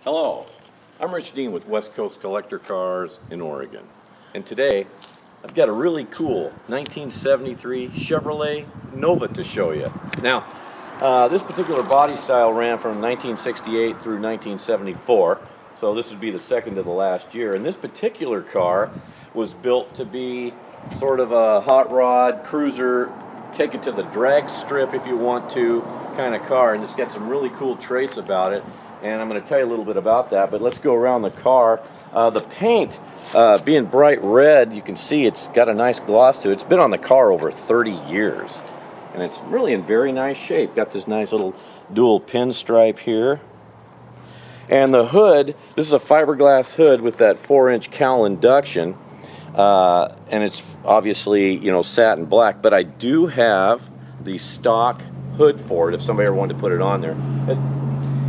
Hello, I'm Rich Dean with West Coast Collector Cars in Oregon, and today I've got a really cool 1973 Chevrolet Nova to show you. Now, this particular body style ran from 1968 through 1974, so this would be the second to the last year, and this particular car was built to be sort of a hot rod cruiser, take it to the drag strip if you want to kind of car, and it's got some really cool traits about it. And I'm going to tell you a little bit about that, but let's go around the car. The paint, being bright red, you can see it's got a nice gloss to it. It's been on the car over 30 years, and it's really in very nice shape. Got this nice little dual pinstripe here. And the hood, this is a fiberglass hood with that 4-inch cowl induction, and it's obviously, you know, satin black, but I do have the stock hood for it if somebody ever wanted to put it on there.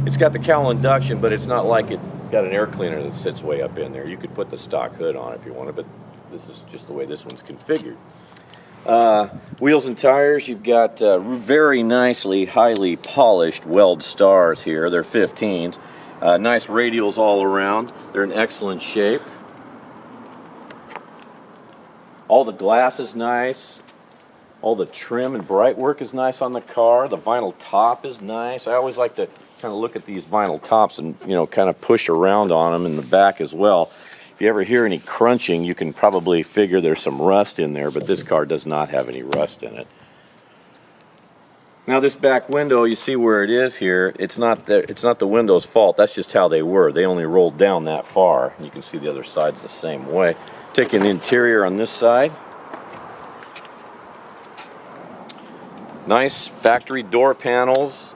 It's got the cowl induction, but it's not like it's got an air cleaner that sits way up in there. You could put the stock hood on if you wanted, but this is just the way this one's configured. Wheels and tires, you've got very nicely, highly polished weld stars here. They're 15s. Nice radials all around. They're in excellent shape. All the glass is nice. All the trim and bright work is nice on the car. The vinyl top is nice. I always like to kind of look at these vinyl tops and, you know, kind of push around on them in the back as well. If you ever hear any crunching, you can probably figure there's some rust in there, but this car does not have any rust in it. Now this back window, you see where it is here. It's not the window's fault. That's just how they were. They only rolled down that far. You can see the other side's the same way. Taking the interior on this side. Nice factory door panels.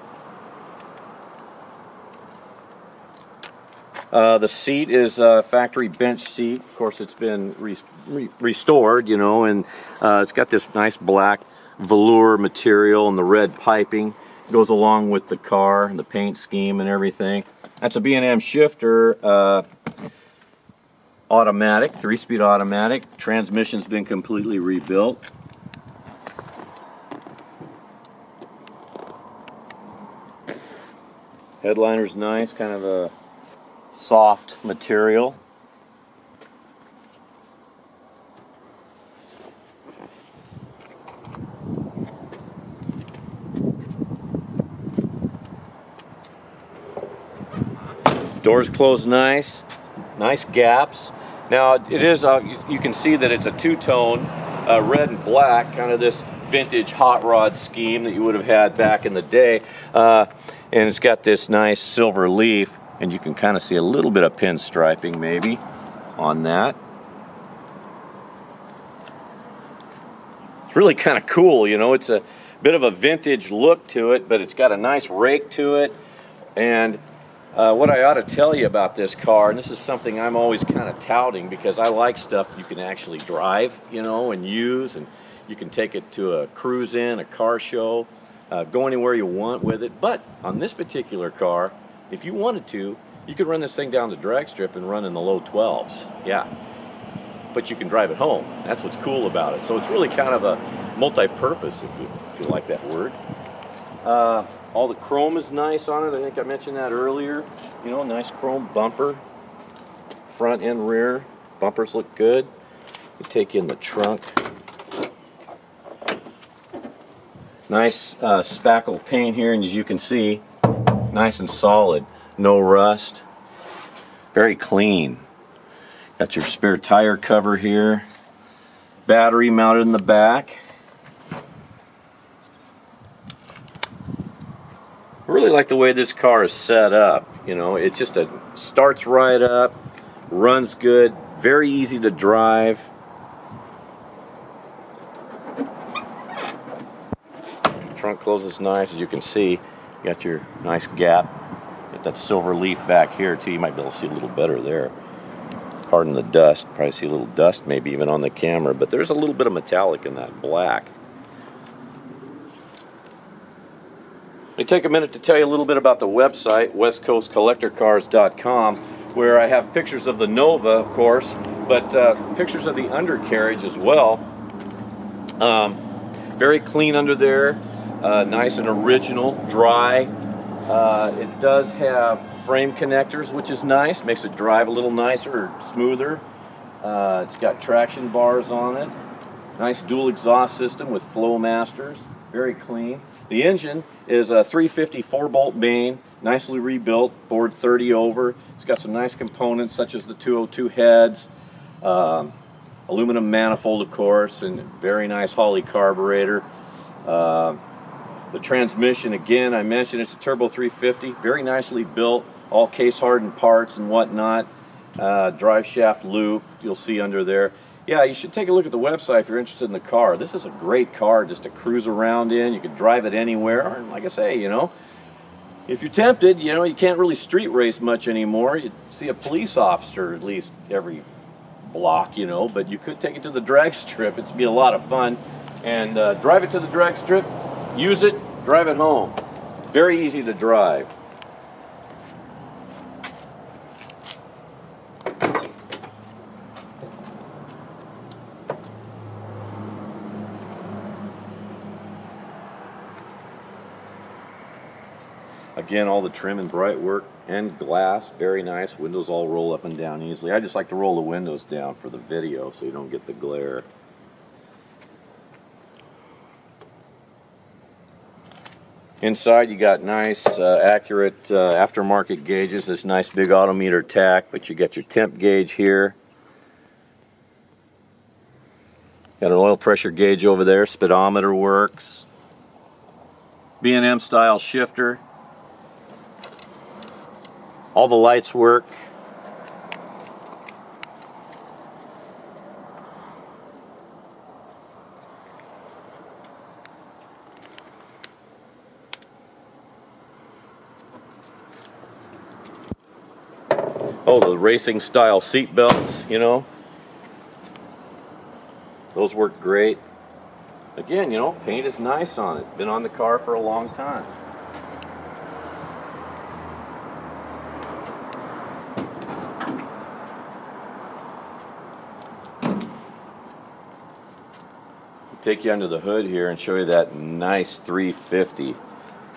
The seat is a factory bench seat. Of course, it's been restored, you know, and it's got this nice black velour material, and the red piping goes along with the car and the paint scheme and everything. That's a B&M shifter, automatic, 3-speed automatic. Transmission's been completely rebuilt. Headliner's nice, kind of a soft material. Doors close nice gaps. Now it is, you can see that it's a two-tone, red and black, kind of this vintage hot rod scheme that you would have had back in the day. And it's got this nice silver leaf, and you can kind of see a little bit of pinstriping maybe on that. It's really kind of cool, you know. It's a bit of a vintage look to it, but it's got a nice rake to it. And what I ought to tell you about this car, and this is something I'm always kind of touting because I like stuff you can actually drive, you know, and use, and you can take it to a cruise in, a car show, go anywhere you want with it. But on this particular car, if you wanted to, you could run this thing down the drag strip and run in the low 12s. Yeah, but you can drive it home. That's what's cool about it. So it's really kind of a multi-purpose, if you like that word. All the chrome is nice on it. I think I mentioned that earlier. You know, nice chrome bumper, front and rear. Bumpers look good. You take in the trunk. Nice spackle paint here, and as you can see, nice and solid, no rust, very clean. Got your spare tire cover here, battery mounted in the back. I really like the way this car is set up. You know, it just starts right up, runs good, very easy to drive. Trunk closes nice, as you can see. You got your nice gap. Got that silver leaf back here too. You might be able to see a little better there. Pardon the dust. Probably see a little dust maybe even on the camera, but there's a little bit of metallic in that black. Let me take a minute to tell you a little bit about the website, westcoastcollectorcars.com, where I have pictures of the Nova, of course, but pictures of the undercarriage as well. Very clean under there. Nice and original, dry. It does have frame connectors, which is nice, makes it drive a little nicer, smoother. It's got traction bars on it. Nice dual exhaust system with flow masters, very clean. The engine is a 350 4-bolt main, nicely rebuilt, bored 30 over. It's got some nice components such as the 202 heads, aluminum manifold of course, and very nice Holley carburetor. The transmission, again, I mentioned it's a turbo 350, very nicely built, all case hardened parts and whatnot. Drive shaft loop, you'll see under there. Yeah, you should take a look at the website if you're interested in the car. This is a great car just to cruise around in. You can drive it anywhere. And like I say, you know, if you're tempted, you know, you can't really street race much anymore. You see a police officer at least every block, you know, but you could take it to the drag strip. It's be a lot of fun. And drive it to the drag strip, use it, drive it home. Very easy to drive. Again, all the trim and bright work and glass, very nice. Windows all roll up and down easily. I just like to roll the windows down for the video so you don't get the glare. Inside you got nice, accurate aftermarket gauges, this nice big autometer tack, but you got your temp gauge here. Got an oil pressure gauge over there, speedometer works. B&M style shifter. All the lights work. Oh, the racing style seat belts, you know. Those work great. Again, you know, paint is nice on it. Been on the car for a long time. Take you under the hood here and show you that nice 350.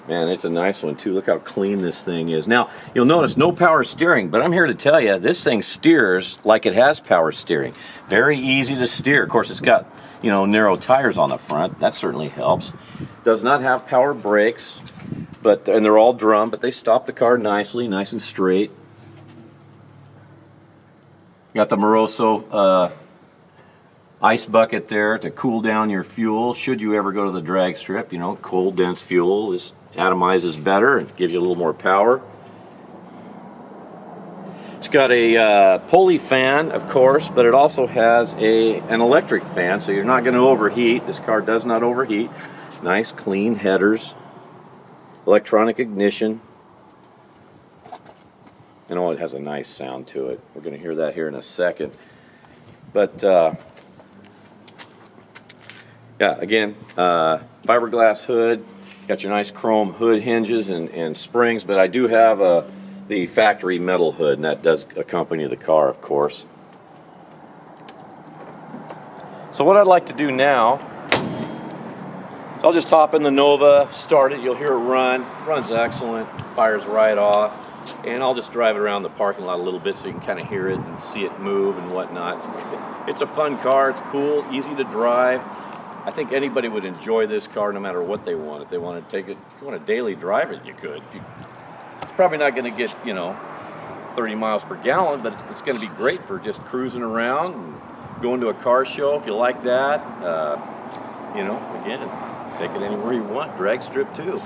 Man, it's a nice one too. Look how clean this thing is. Now, you'll notice no power steering, but I'm here to tell you this thing steers like it has power steering. Very easy to steer. Of course, it's got, you know, narrow tires on the front. That certainly helps. Does not have power brakes, and they're all drum, but they stop the car nicely, nice and straight. Got the Moroso ice bucket there to cool down your fuel should you ever go to the drag strip. You know, cold, dense fuel is atomizes better and gives you a little more power. It's got a pulley fan, of course, but it also has an electric fan, so you're not going to overheat. This car does not overheat. Nice, clean headers, electronic ignition. You know, it has a nice sound to it. We're going to hear that here in a second. But yeah, again, fiberglass hood, got your nice chrome hood hinges and springs, but I do have the factory metal hood, and that does accompany the car, of course. So what I'd like to do now, I'll just hop in the Nova, start it, you'll hear it run. Runs excellent, fires right off, and I'll just drive it around the parking lot a little bit so you can kind of hear it and see it move and whatnot. It's a fun car, it's cool, easy to drive. I think anybody would enjoy this car no matter what they want. If they want to take it, if you want to daily drive it, you could. It's probably not going to get, you know, 30 miles per gallon, but it's going to be great for just cruising around and going to a car show if you like that. You know, again, take it anywhere you want. Drag strip too.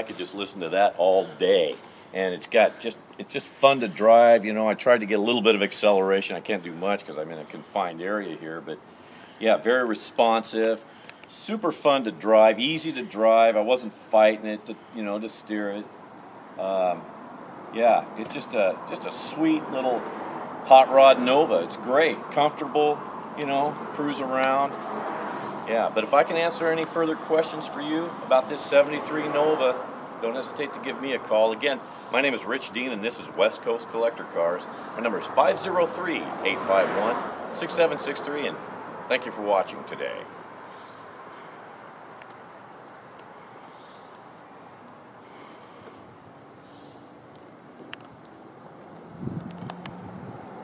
I could just listen to that all day. And it's just fun to drive. You know, I tried to get a little bit of acceleration. I can't do much because I'm in a confined area here, but yeah, very responsive, super fun to drive, easy to drive. I wasn't fighting it to, you know, to steer it. Yeah, it's just a sweet little Hotrod Nova. It's great, comfortable, you know, cruise around. Yeah, but if I can answer any further questions for you about this 73 Nova, don't hesitate to give me a call. Again, my name is Rich Dean, and this is West Coast Collector Cars. My number is 503-851-6763, and thank you for watching today.